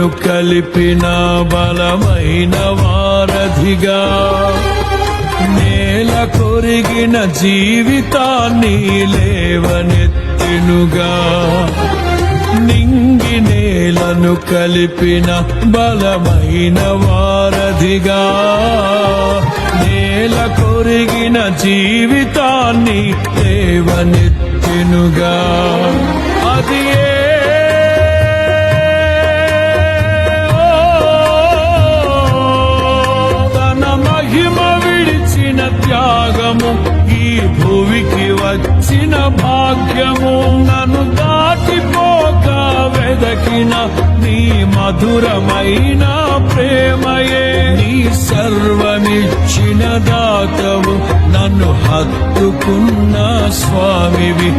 నీలను కలిపిన బలమైన వారధిగా నేల కొరిగిన జీవితాన్ని లేవనెత్తెనుగా నింగి నేలను కలిపిన బలమైన వారధిగా నేల కొరిగిన జీవితాన్ని లేవనెత్తెనుగా అది తన మహిమ విడిచిన త్యాగము ఈ భూమికి వచ్చిన భాగ్యము నన్ను దాటిపోక వెదకిన నీ మధురమైన ప్రేమయే నీ సర్వమిచ్చిన దాతవు నన్ను హత్తుకున్న స్వామివి